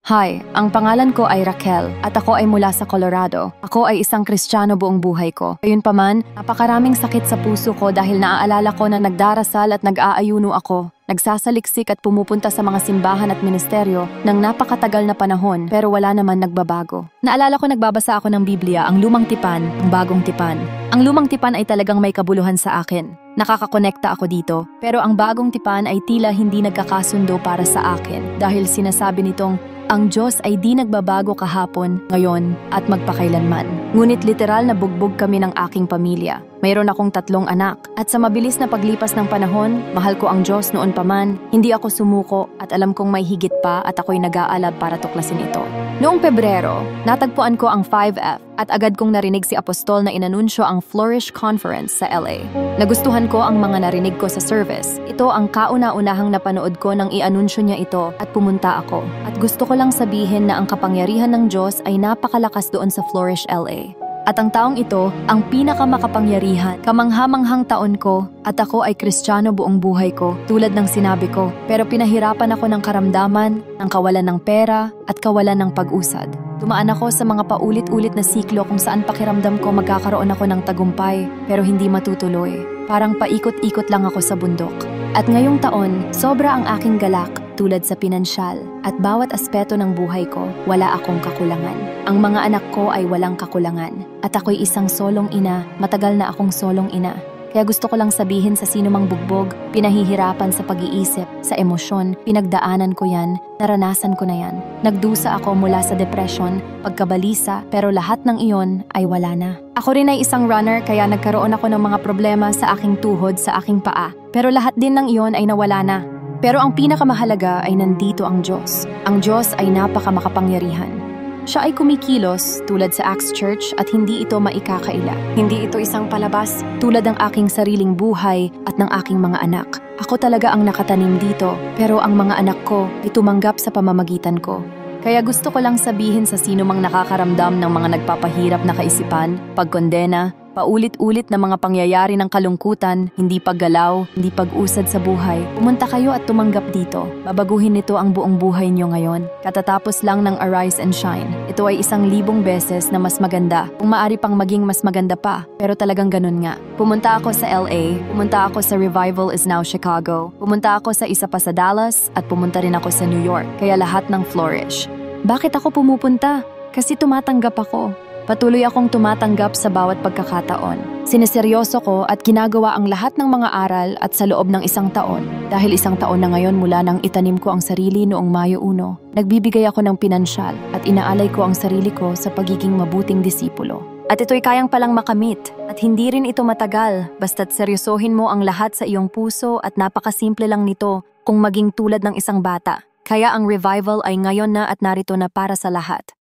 Hi, ang pangalan ko ay Raquel at ako ay mula sa Colorado. Ako ay isang Kristiyano buong buhay ko. Gayunpaman, napakaraming sakit sa puso ko dahil naaalala ko na nagdarasal at nag-aayuno ako. Nagsasaliksik at pumupunta sa mga simbahan at ministeryo ng napakatagal na panahon pero wala naman nagbabago. Naalala ko nagbabasa ako ng Biblia, ang Lumang Tipan, ang Bagong Tipan. Ang Lumang Tipan ay talagang may kabuluhan sa akin. Nakakakonekta ako dito. Pero ang Bagong Tipan ay tila hindi nagkakasundo para sa akin dahil sinasabi nitong ang Diyos ay di nagbabago kahapon, ngayon, at magpakailanman. Ngunit literal na bugbog kami ng aking pamilya. Mayroon akong 3 anak. At sa mabilis na paglipas ng panahon, mahal ko ang Diyos noon pa man, hindi ako sumuko at alam kong may higit pa at ako'y nag-aalab para tuklasin ito. Noong Pebrero, natagpuan ko ang 5F at agad kong narinig si Apostol na inanunsyo ang Flourish Conference sa LA. Nagustuhan ko ang mga narinig ko sa service. Ito ang kauna-unahang napanood ko nang ianunsyo niya ito at pumunta ako. At gusto ko lang sabihin na ang kapangyarihan ng Diyos ay napakalakas doon sa Flourish LA. At ang taong ito, ang pinakamakapangyarihan, kamanghamanghang taon ko, at ako ay Kristiyano buong buhay ko, tulad ng sinabi ko. Pero pinahirapan ako ng karamdaman, ng kawalan ng pera, at kawalan ng pag-usad. Dumaan ako sa mga paulit-ulit na siklo kung saan pakiramdam ko magkakaroon ako ng tagumpay, pero hindi matutuloy. Parang paikot-ikot lang ako sa bundok. At ngayong taon, sobra ang aking galak, tulad sa pinansyal, at bawat aspeto ng buhay ko, wala akong kakulangan. Ang mga anak ko ay walang kakulangan, at ako'y isang solong ina, matagal na akong solong ina. Kaya gusto ko lang sabihin sa sino mang bugbog, pinahihirapan sa pag-iisip, sa emosyon, pinagdaanan ko yan, naranasan ko na yan. Nagdusa ako mula sa depression, pagkabalisa, pero lahat ng iyon ay wala na. Ako rin ay isang runner kaya nagkaroon ako ng mga problema sa aking tuhod, sa aking paa. Pero lahat din ng iyon ay nawala na. Pero ang pinakamahalaga ay nandito ang Diyos. Ang Diyos ay napakamakapangyarihan. Siya ay kumikilos tulad sa Acts Church at hindi ito maikakaila. Hindi ito isang palabas tulad ng aking sariling buhay at ng aking mga anak. Ako talaga ang nakatanim dito, pero ang mga anak ko ay tumanggap sa pamamagitan ko. Kaya gusto ko lang sabihin sa sino mang nakakaramdam ng mga nagpapahirap na kaisipan, pagkondena, paulit-ulit na mga pangyayari ng kalungkutan, hindi paggalaw, hindi pag-usad sa buhay. Pumunta kayo at tumanggap dito. Babaguhin nito ang buong buhay niyo ngayon. Katatapos lang ng Arise and Shine. Ito ay 1,000 beses na mas maganda. Kung maaari pang maging mas maganda pa. Pero talagang ganun nga. Pumunta ako sa LA, pumunta ako sa Revival is Now Chicago, pumunta ako sa isa pa sa Dallas, at pumunta rin ako sa New York. Kaya lahat ng flourish. Bakit ako pumupunta? Kasi tumatanggap ako. Patuloy akong tumatanggap sa bawat pagkakataon. Sineseryoso ko at ginagawa ang lahat ng mga aral at sa loob ng 1 taon. Dahil 1 taon na ngayon mula nang itanim ko ang sarili noong Mayo 1, nagbibigay ako ng pinansyal at inaalay ko ang sarili ko sa pagiging mabuting disipulo. At ito'y kayang palang makamit at hindi rin ito matagal basta't seryosohin mo ang lahat sa iyong puso at napakasimple lang nito kung maging tulad ng isang bata. Kaya ang revival ay ngayon na at narito na para sa lahat.